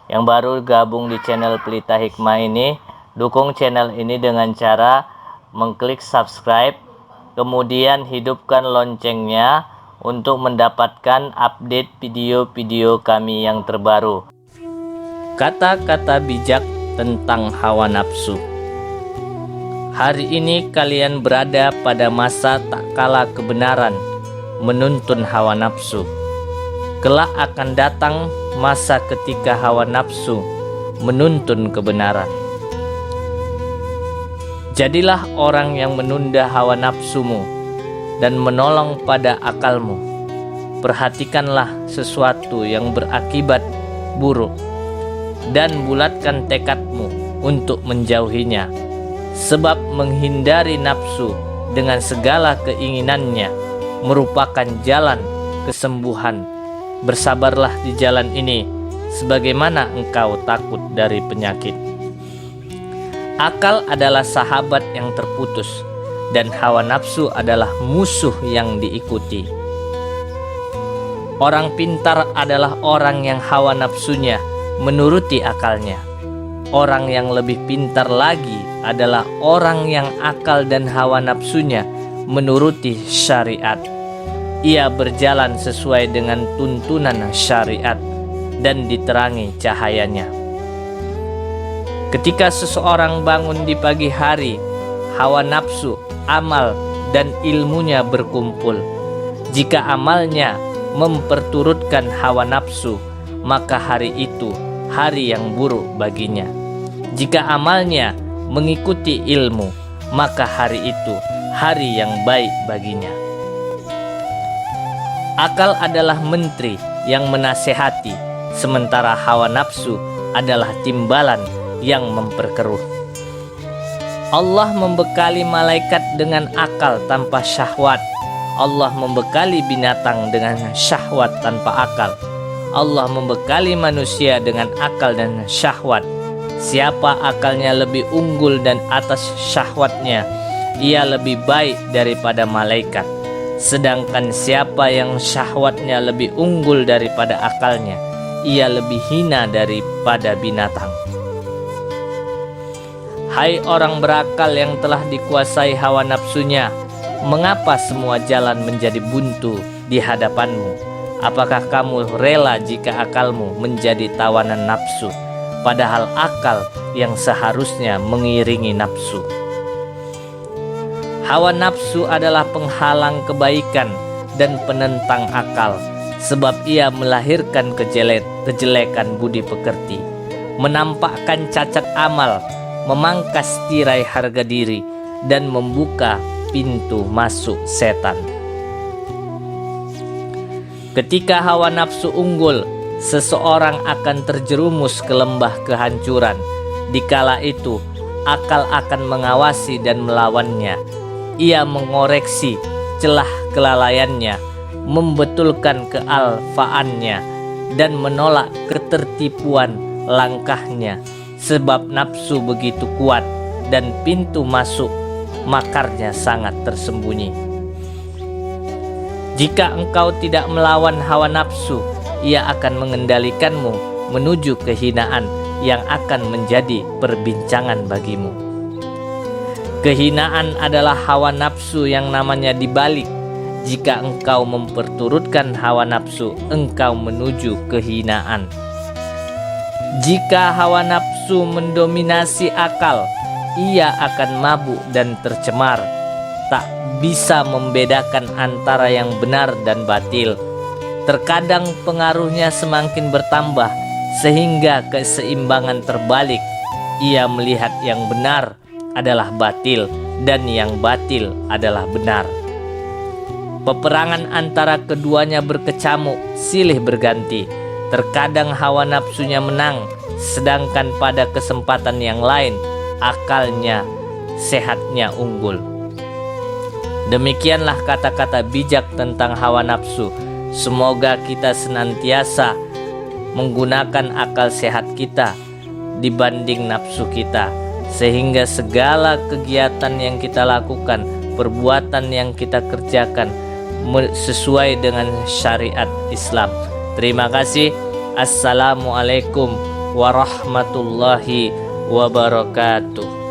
Yang baru gabung di channel Pelita Hikmah ini, dukung channel ini dengan cara mengklik subscribe, kemudian hidupkan loncengnya untuk mendapatkan update video-video kami yang terbaru. Kata-kata bijak tentang hawa nafsu. Hari ini kalian berada pada masa tak kala kebenaran menuntun hawa nafsu. Kelak akan datang masa ketika hawa nafsu menuntun kebenaran. Jadilah orang yang menunda hawa nafsumu dan menolong pada akalmu. Perhatikanlah sesuatu yang berakibat buruk dan bulatkan tekadmu untuk menjauhinya. Sebab menghindari nafsu dengan segala keinginannya merupakan jalan kesembuhan. Bersabarlah di jalan ini sebagaimana engkau takut dari penyakit. Akal adalah sahabat yang terputus dan hawa nafsu adalah musuh yang diikuti. Orang pintar adalah orang yang hawa nafsunya menuruti akalnya. Orang yang lebih pintar lagi adalah orang yang akal dan hawa nafsunya menuruti syariat. Ia berjalan sesuai dengan tuntunan syariat dan diterangi cahayanya. Ketika seseorang bangun di pagi hari, hawa nafsu, amal, dan ilmunya berkumpul. Jika amalnya memperturutkan hawa nafsu, maka hari itu hari yang buruk baginya. Jika amalnya mengikuti ilmu, maka hari itu hari yang baik baginya. Akal adalah menteri yang menasehati, sementara hawa nafsu adalah timbalan yang memperkeruh. Allah membekali malaikat dengan akal tanpa syahwat. Allah membekali binatang dengan syahwat tanpa akal. Allah membekali manusia dengan akal dan syahwat. Siapa akalnya lebih unggul dan atas syahwatnya, ia lebih baik daripada malaikat. Sedangkan siapa yang syahwatnya lebih unggul daripada akalnya, ia lebih hina daripada binatang. Hai orang berakal yang telah dikuasai hawa nafsunya, mengapa semua jalan menjadi buntu di hadapanmu? Apakah kamu rela jika akalmu menjadi tawanan nafsu, padahal akal yang seharusnya mengiringi nafsu? Hawa nafsu adalah penghalang kebaikan dan penentang akal, sebab ia melahirkan kejelekan budi pekerti, menampakkan cacat amal, memangkas tirai harga diri, dan membuka pintu masuk setan. Ketika hawa nafsu unggul, seseorang akan terjerumus ke lembah kehancuran. Dikala itu, akal akan mengawasi dan melawannya. Ia mengoreksi celah kelalaiannya, membetulkan kealfaannya, dan menolak ketertipuan langkahnya. Sebab nafsu begitu kuat dan pintu masuk makarnya sangat tersembunyi. Jika engkau tidak melawan hawa nafsu, ia akan mengendalikanmu menuju kehinaan yang akan menjadi perbincangan bagimu. Kehinaan adalah hawa nafsu yang namanya dibalik. Jika engkau memperturutkan hawa nafsu, engkau menuju kehinaan. Jika hawa nafsu mendominasi akal, ia akan mabuk dan tercemar, tak bisa membedakan antara yang benar dan batil. Terkadang pengaruhnya semakin bertambah sehingga keseimbangan terbalik. Ia melihat yang benar adalah batil dan yang batil adalah benar. Peperangan antara keduanya berkecamuk, silih berganti. Terkadang hawa nafsunya menang, sedangkan pada kesempatan yang lain akalnya, sehatnya unggul. Demikianlah kata-kata bijak tentang hawa nafsu. Semoga kita senantiasa menggunakan akal sehat kita dibanding nafsu kita, sehingga segala kegiatan yang kita lakukan, perbuatan yang kita kerjakan sesuai dengan syariat Islam. Terima kasih. Assalamualaikum warahmatullahi wabarakatuh.